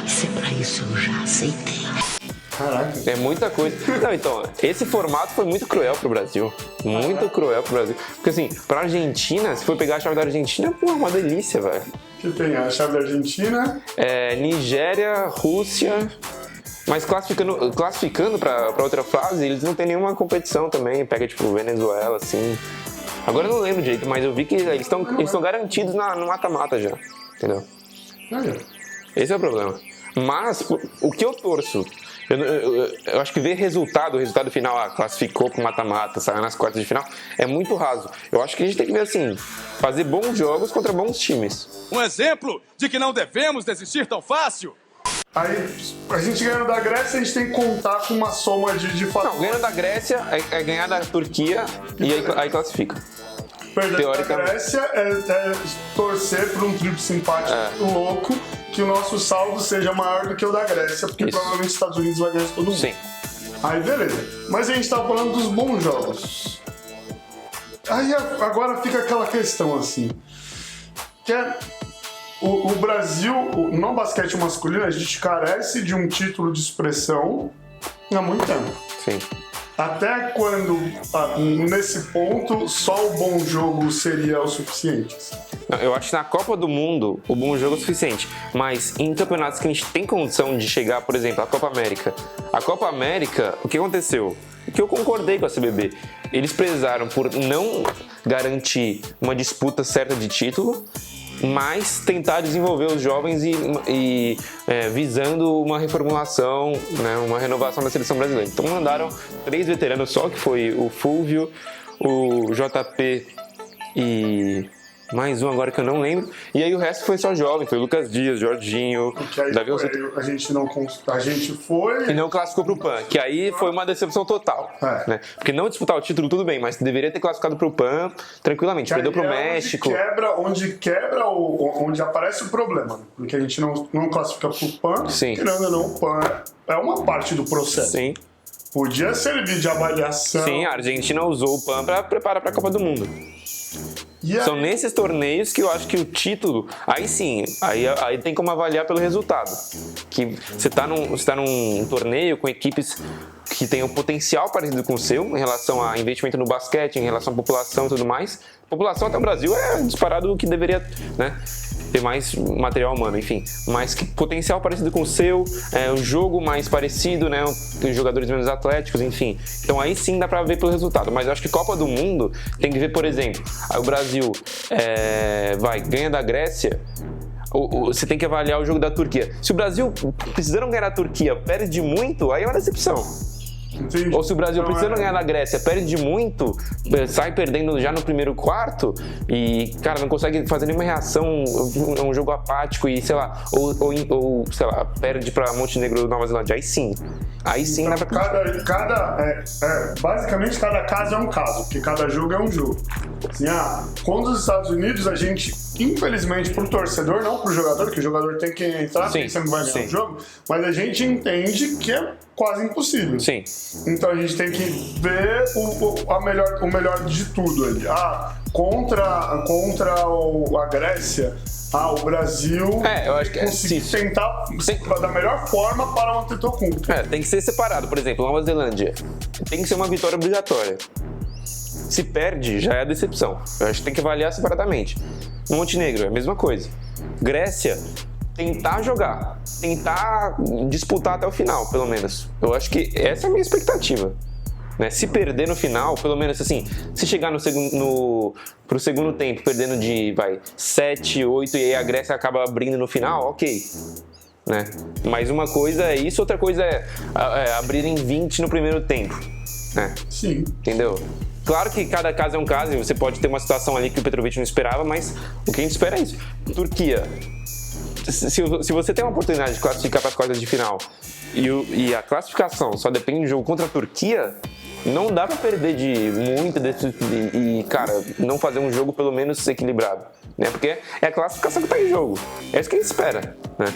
Se é pra isso eu já aceitei. Caraca. É muita coisa. Não, então, esse formato foi muito cruel pro Brasil. Muito cruel pro Brasil. Porque assim, pra Argentina, se for pegar a chave da Argentina, pô, é uma delícia, velho. Que tem a chave da Argentina. Nigéria, Rússia. Mas classificando pra outra fase, eles não tem nenhuma competição também. Pega, tipo, Venezuela, assim. Agora eu não lembro direito, mas eu vi que eles estão garantidos no mata-mata já. Entendeu? Esse é o problema. Mas, o que eu torço? Eu acho que ver o resultado final, classificou pro mata-mata, saiu nas quartas de final, é muito raso. Eu acho que a gente tem que ver assim, fazer bons jogos contra bons times. Um exemplo de que não devemos desistir tão fácil. Aí, a gente ganhando da Grécia, a gente tem que contar com uma soma de fatores. Não, ganhando da Grécia é ganhar da Turquia e aí classifica. Perder da Grécia é torcer por um triplo simpático louco, que o nosso saldo seja maior do que o da Grécia, porque provavelmente os Estados Unidos vai ganhar de todo mundo. Sim. Aí beleza. Mas a gente tá falando dos bons jogos. Aí agora fica aquela questão assim, que é o Brasil, no basquete masculino, a gente carece de um título de expressão há muito tempo. Sim. Até quando, nesse ponto, só o bom jogo seria o suficiente? Eu acho que na Copa do Mundo o bom jogo é o suficiente, mas em campeonatos que a gente tem condição de chegar, por exemplo, a Copa América. A Copa América, o que aconteceu? O que eu concordei com a CBB. Eles prezaram por não garantir uma disputa certa de título, mas tentar desenvolver os jovens e visando uma reformulação, né, uma renovação da seleção brasileira. Então mandaram 3 veteranos só, que foi o Fúvio, o JP e mais um agora que eu não lembro. E aí o resto foi só jovem, foi Lucas Dias, Jorginho, Davi a gente foi... E não classificou pro PAN, que aí foi uma decepção total. Né? Porque não disputar o título, tudo bem, mas deveria ter classificado pro PAN tranquilamente. Perdeu pro México. Onde aparece o problema. Porque a gente não classifica pro PAN, querendo ou não, o PAN é uma parte do processo. Sim. Podia servir de avaliação. Sim, a Argentina usou o PAN para preparar para a Copa do Mundo. São nesses torneios que eu acho que o título, aí sim, aí tem como avaliar pelo resultado. Que você tá num torneio com equipes que têm um potencial parecido com o seu, em relação a investimento no basquete, em relação à população e tudo mais. A população até o Brasil é disparado o que deveria, né, ter mais material humano, enfim. Mas que potencial parecido com o seu, um jogo mais parecido, né, os jogadores menos atléticos, enfim. Então aí sim dá pra ver pelo resultado. Mas eu acho que Copa do Mundo tem que ver, por exemplo, aí o Brasil ganha da Grécia, você tem que avaliar o jogo da Turquia. Se o Brasil, precisando ganhar da Turquia, perde muito, aí é uma decepção. Entendi. Ou se o Brasil precisando ganhar da Grécia, perde muito, sai perdendo já no primeiro quarto e, cara, não consegue fazer nenhuma reação, é um jogo apático e, sei lá, ou sei lá, perde pra Montenegro ou Nova Zelândia. Aí sim então, dá pra... basicamente cada caso é um caso, porque cada jogo é um jogo. Assim, contra os Estados Unidos, a gente, infelizmente, pro torcedor, não pro jogador, que o jogador tem que entrar pensando que vai ganhar o jogo, mas a gente entende que é quase impossível. Sim. Então a gente tem que ver o melhor de tudo ali. Contra a Grécia, o Brasil eu acho que conseguir tentar da melhor forma para o Antetokounmpo. Tem que ser separado. Por exemplo, Nova Zelândia tem que ser uma vitória obrigatória. Se perde, já é a decepção. Eu acho que tem que avaliar separadamente. Montenegro é a mesma coisa. Grécia, tentar jogar, tentar disputar até o final, pelo menos. Eu acho que essa é a minha expectativa. Né? Se perder no final, pelo menos assim, se chegar pro segundo tempo, perdendo de 7, 8 e aí a Grécia acaba abrindo no final, ok. Né? Mas uma coisa é isso, outra coisa é abrir em 20 no primeiro tempo. Né? Sim. Entendeu? Claro que cada caso é um caso e você pode ter uma situação ali que o Petrovic não esperava, mas o que a gente espera é isso. Turquia. se você tem uma oportunidade de classificar para as quartas de final e a classificação só depende do jogo contra a Turquia, não dá para perder de muito e, cara, não fazer um jogo pelo menos equilibrado, né? Porque é a classificação que tá em jogo. É isso que a gente espera, né?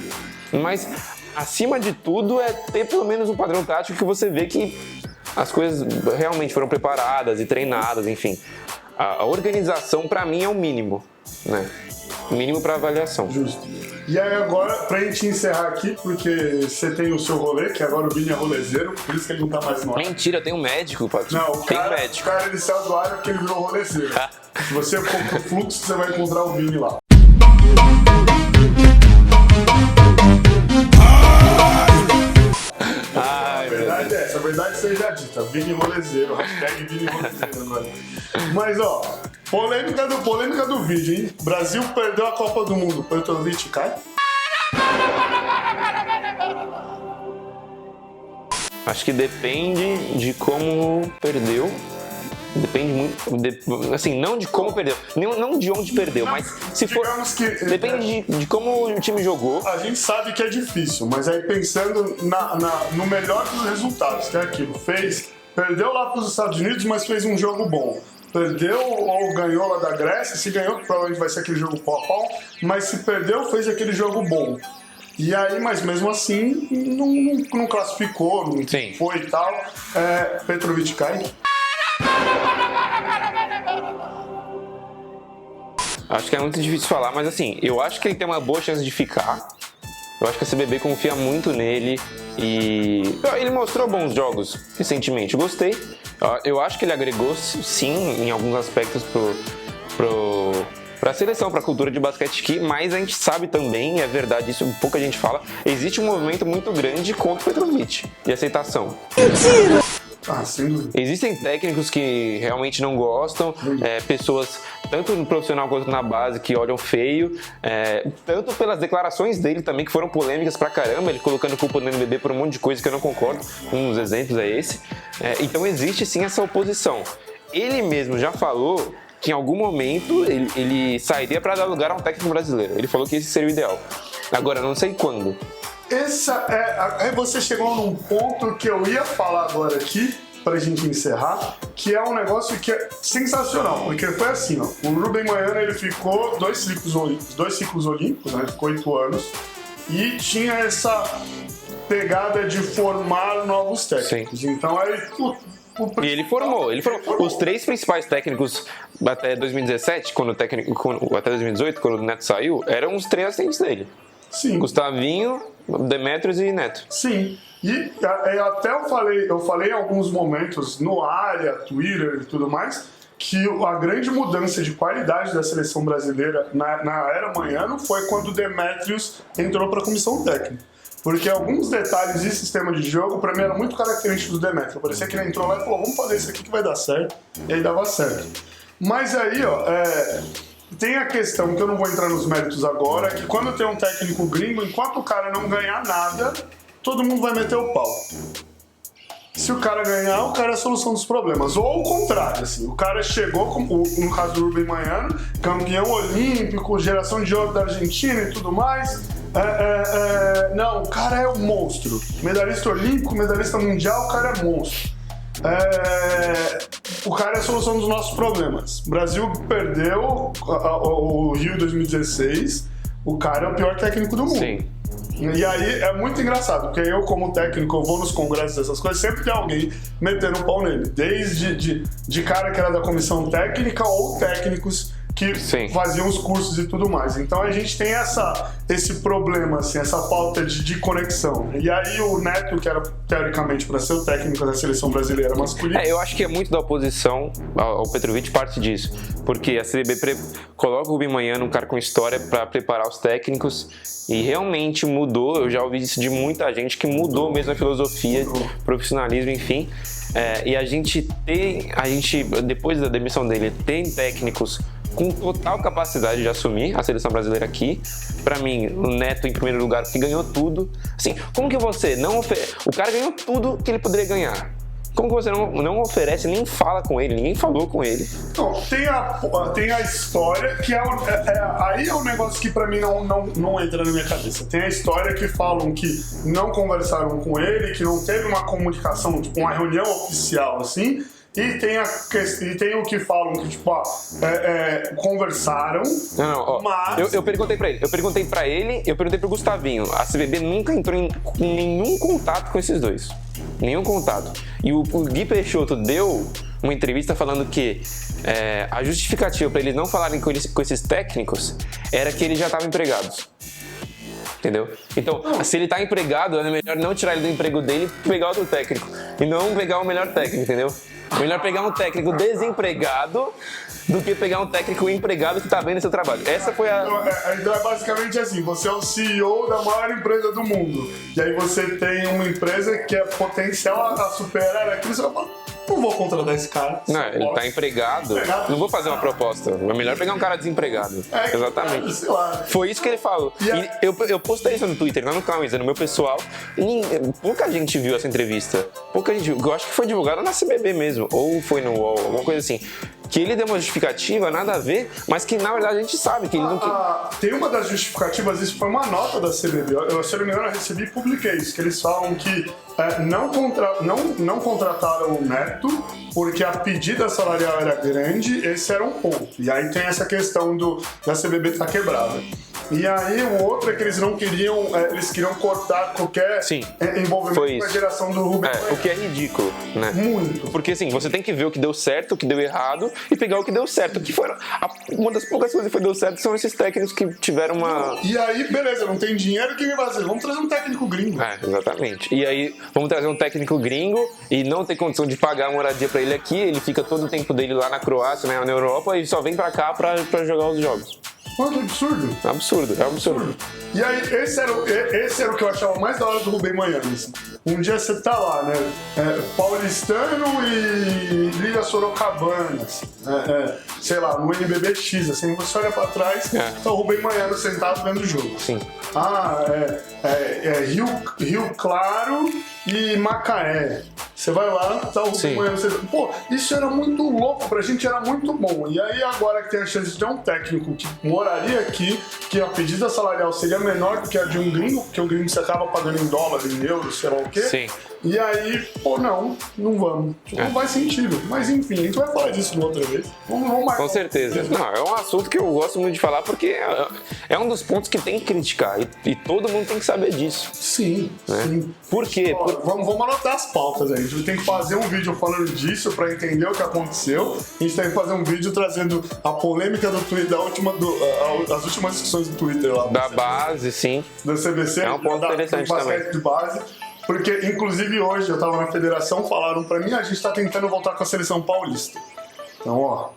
Mas, acima de tudo, é ter pelo menos um padrão tático que você vê que as coisas realmente foram preparadas e treinadas, enfim. A organização, para mim, é o mínimo, né? Mínimo para avaliação. Justo. E aí agora, pra gente encerrar aqui, porque você tem o seu rolê, que agora o Vini é rolezeiro, por isso que ele não tá mais no ar. Mentira, tem um médico, Patrick. Não, o tem cara, médico. O cara ele saiu do ar porque ele virou rolezeiro. Se você for pro Fluxo, você vai encontrar o Vini lá. Ai, a verdade é essa, a verdade seja dita. Vini rolezeiro, hashtag Vini rolezeiro agora. Mas ó, polêmica do vídeo, hein? Brasil perdeu a Copa do Mundo, Petrovic cai? Acho que depende de como perdeu. Depende muito, assim, não de como perdeu, não de onde perdeu, mas se for, depende de como o time jogou. A gente sabe que é difícil, mas aí pensando no melhor dos resultados, que é aquilo, perdeu lá para os Estados Unidos, mas fez um jogo bom. Perdeu ou ganhou lá da Grécia, se ganhou, provavelmente vai ser aquele jogo pau a pau, mas se perdeu, fez aquele jogo bom. E aí, mas mesmo assim, não classificou, não Sim. foi e tal. Petrovic cai. Acho que é muito difícil falar, mas assim, eu acho que ele tem uma boa chance de ficar. Eu acho que a CBB confia muito nele e ele mostrou bons jogos recentemente. Eu gostei. Eu acho que ele agregou, sim, em alguns aspectos para a seleção, para a cultura de basquete aqui, mas a gente sabe também, é verdade, isso pouca gente fala, existe um movimento muito grande contra o Petrovic de aceitação. Mentira! Sem dúvida. Existem técnicos que realmente não gostam, pessoas, tanto no profissional quanto na base, que olham feio, tanto pelas declarações dele também, que foram polêmicas pra caramba, ele colocando culpa no NBB por um monte de coisa que eu não concordo, um dos exemplos é esse. Então existe sim essa oposição. Ele mesmo já falou que em algum momento ele sairia para dar lugar a um técnico brasileiro. Ele falou que esse seria o ideal. Agora, não sei quando. Aí você chegou num ponto que eu ia falar agora aqui, pra gente encerrar, que é um negócio que é sensacional, porque foi assim, ó, o Rubem Manhã, ele ficou dois ciclos olímpicos, né, ficou 8 anos, e tinha essa pegada de formar novos técnicos. Sim. Então aí... E ele formou. Os 3 principais técnicos até 2017, até 2018, quando o Neto saiu, eram os 3 assistentes dele. Sim. Gustavinho, Demetrios e Neto. Sim. E até eu falei em alguns momentos no área, Twitter e tudo mais, que a grande mudança de qualidade da seleção brasileira na era Manhã foi quando o Demetrios entrou para a comissão técnica. Porque alguns detalhes e sistema de jogo, pra mim, eram muito característicos do Demetrios. Parecia que ele entrou lá e falou, vamos fazer isso aqui que vai dar certo. E aí dava certo. Mas aí, ó, tem a questão, que eu não vou entrar nos méritos agora, que quando tem um técnico gringo, enquanto o cara não ganhar nada, todo mundo vai meter o pau. Se o cara ganhar, o cara é a solução dos problemas. Ou ao contrário, assim, o cara chegou, como no caso do Rubem Manhã, campeão olímpico, geração de ouro da Argentina e tudo mais. Não, o cara é um monstro. Medalhista olímpico, medalhista mundial, o cara é monstro. O cara é a solução dos nossos problemas. O Brasil perdeu o Rio 2016, o cara é o pior técnico do mundo. Sim. E aí é muito engraçado, porque eu, como técnico, eu vou nos congressos dessas coisas, sempre tem alguém metendo um pau nele. Desde de cara que era da comissão técnica ou técnicos que Sim. faziam os cursos e tudo mais. Então a gente tem esse problema, assim, essa falta de conexão. E aí o Neto, que era teoricamente para ser o técnico da seleção brasileira masculina... Eu acho que é muito da oposição ao Petrovic parte disso. Porque a CBB coloca o Rubem Manhã, um cara com história, para preparar os técnicos. E realmente mudou, eu já ouvi isso de muita gente, que mudou mesmo a filosofia, profissionalismo, enfim. E a gente, depois da demissão dele, tem técnicos com total capacidade de assumir a seleção brasileira aqui. Pra mim, o Neto em primeiro lugar, que ganhou tudo. Assim, como que você não o cara ganhou tudo que ele poderia ganhar. Como que você não oferece, nem fala com ele, ninguém falou com ele? Então, tem a história, que aí é um negócio que pra mim não entra na minha cabeça. Tem a história que falam que não conversaram com ele, que não teve uma comunicação, tipo, uma reunião oficial, assim. E tem o que falam que, tipo, conversaram, mas... Eu perguntei pra ele, eu perguntei pro Gustavinho. A CBB nunca entrou em nenhum contato com esses dois. Nenhum contato. E o Gui Peixoto deu uma entrevista falando que a justificativa pra eles não falarem com esses técnicos era que eles já estavam empregados. Entendeu? Então, se ele tá empregado, é melhor não tirar ele do emprego dele e pegar outro técnico. E não pegar o melhor técnico, entendeu? Melhor pegar um técnico desempregado do que pegar um técnico empregado que tá bem no seu trabalho. Essa foi a... Então é basicamente assim, você é o CEO da maior empresa do mundo. E aí você tem uma empresa que é potencial a superar aquilo, você vai falar, não vou contratar esse cara. Não, ele tá empregado, não vou fazer uma proposta. É melhor pegar um cara desempregado. Exatamente. Sei lá. Foi isso que ele falou. E eu postei isso no Twitter, não no Camisa, no meu pessoal. E pouca gente viu essa entrevista. Pouca gente viu. Eu acho que foi divulgada na CBB mesmo. Ou foi no UOL, alguma coisa assim. Que ele deu uma justificativa, nada a ver, mas que na verdade a gente sabe que ele não... Tem uma das justificativas, isso foi uma nota da CBB, se eu não me engano eu recebi e publiquei isso, que eles falam que não contrataram o Neto porque a pedida salarial era grande, esse era um ponto. E aí tem essa questão da CBB estar quebrada. E aí o outro é que eles não queriam, eles queriam cortar qualquer envolvimento com a geração do Rubem. O que é ridículo, né? Muito. Porque assim, você tem que ver o que deu certo, o que deu errado e pegar o que deu certo. Que foram uma das poucas coisas que deu certo são esses técnicos que tiveram uma... E aí, beleza, não tem dinheiro, o que vai fazer? Vamos trazer um técnico gringo. Exatamente. E aí, vamos trazer um técnico gringo e não ter condição de pagar a moradia pra ele aqui, ele fica todo o tempo dele lá na Croácia, né, na Europa, e só vem pra cá pra jogar os jogos. Olha que absurdo. É absurdo. E aí, esse era o que eu achava mais da hora do Rubem Manhães. Assim. Um dia você tá lá, né? Paulistano e Liga Sorocabanas. Sei lá, no NBBX, assim, você olha pra trás, tá o Rubem Manhães sentado vendo o jogo. Sim. Rio Claro e Macaé. Você vai lá, tá o Rubem Manhães. Pô, isso era muito louco, pra gente era muito bom. E aí agora que tem a chance de ter um técnico que moraria aqui, que a pedida salarial seria menor do que a de um gringo, porque o gringo você acaba pagando em dólar, em euros, sei lá o quê. Sim. E aí, pô, não vamos. Não faz sentido. Mas enfim, a gente vai falar disso uma outra vez. Vamos marcar. Com certeza. Não, é um assunto que eu gosto muito de falar porque é um dos pontos que tem que criticar e todo mundo tem que saber disso. Sim, né? sim. Por quê? Vamos anotar as pautas aí. A gente tem que fazer um vídeo falando disso pra entender o que aconteceu. A gente tem que fazer um vídeo trazendo a polêmica do Twitter, as últimas discussões do Twitter lá. Da base, sim. Da CBC. É um ponto interessante também. De base. Porque, inclusive, hoje eu tava na federação, falaram pra mim, a gente tá tentando voltar com a seleção paulista. Então,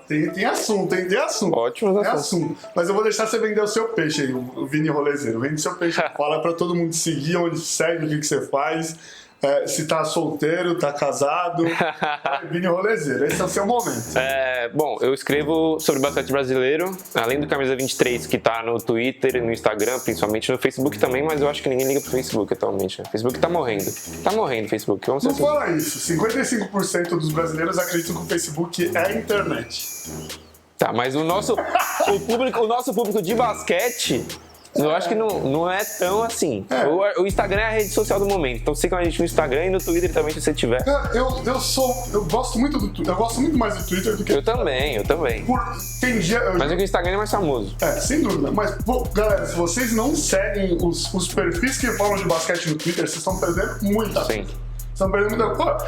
tem assunto, tem assunto. Ótimo assunto. Mas eu vou deixar você vender o seu peixe aí, o Vini Rolezeiro. Vende seu peixe, fala pra todo mundo seguir, onde segue, o que você faz. Se tá solteiro, tá casado. Vini Rolezeiro, esse é o seu momento. Bom, eu escrevo sobre basquete brasileiro, além do Camisa 23, que tá no Twitter, no Instagram, principalmente no Facebook também, mas eu acho que ninguém liga pro Facebook atualmente. O Facebook tá morrendo. Tá morrendo o Facebook. Vamos Não fala isso. 55% dos brasileiros acreditam que o Facebook é a internet. Tá, mas o nosso público de basquete... Eu acho que não é tão assim. O Instagram é a rede social do momento. Então sigam a gente no Instagram e no Twitter também, se você tiver. Eu gosto muito do Twitter. Eu gosto muito mais do Twitter do que... Eu também. Tem dia... Mas é que o Instagram é mais famoso. Sem dúvida. Mas, galera, se vocês não seguem os perfis que falam de basquete no Twitter, vocês estão perdendo muita coisa. Sim. Estão perdendo muita coisa.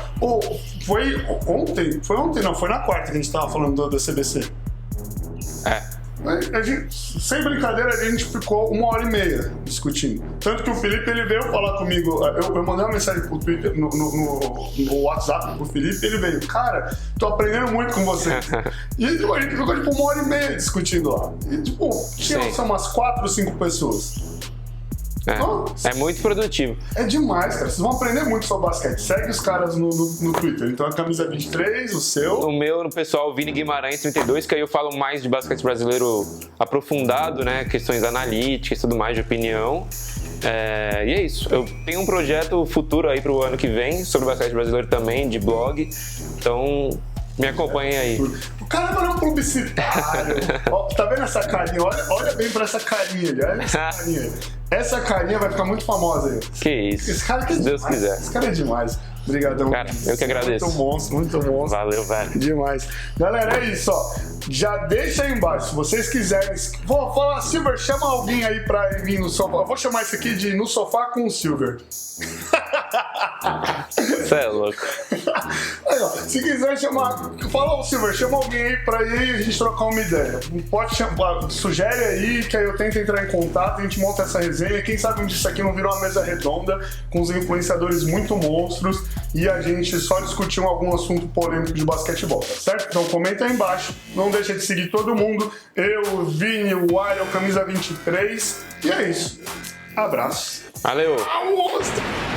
Foi na quarta que a gente tava falando da CBC. Sem brincadeira, a gente ficou 1h30 discutindo. Tanto que o Felipe, ele veio falar comigo. Eu mandei uma mensagem pro Twitter, no WhatsApp pro Felipe, ele veio, cara, tô aprendendo muito com você. E a gente ficou 1h30 discutindo lá. E tinha só umas 4 ou 5 pessoas. É muito produtivo. É demais, cara. Vocês vão aprender muito sobre basquete. Segue os caras no Twitter. Então a camisa 23, o seu. O meu, no pessoal, Vini Guimarães 32, que aí eu falo mais de basquete brasileiro aprofundado, né? Questões analíticas e tudo mais, de opinião. E é isso. Eu tenho um projeto futuro aí pro ano que vem, sobre o basquete brasileiro também, de blog. Então, me acompanhem aí. O cara não é um publicitário. Ó, tá vendo essa carinha? Olha bem pra essa carinha ali. Olha essa carinha. Essa carinha vai ficar muito famosa aí. Que isso. Esse cara que é Se Deus demais. quiser. Esse cara é demais. Obrigadão. Cara, eu que agradeço. Muito monstro, muito monstro. Valeu, velho. Demais. Galera, é isso, ó. Já deixa aí embaixo, se vocês quiserem. Vou falar, Silver, chama alguém aí pra vir no sofá. Eu vou chamar isso aqui de No Sofá com o Silver. Você é louco. Aí, ó, se quiser chamar. Fala, ô Silver, chama alguém aí pra ir a gente trocar uma ideia. Pode chamar, sugere aí, que aí eu tento entrar em contato, a gente monta essa resenha. Quem sabe disso aqui não virou uma mesa redonda com os influenciadores muito monstros e a gente só discutir algum assunto polêmico de basquetebol, tá certo? Então comenta aí embaixo, não deixa de seguir todo mundo. Eu, o Vini, o Iron, Camisa 23. E é isso. Abraço. Valeu. Ah, monstro!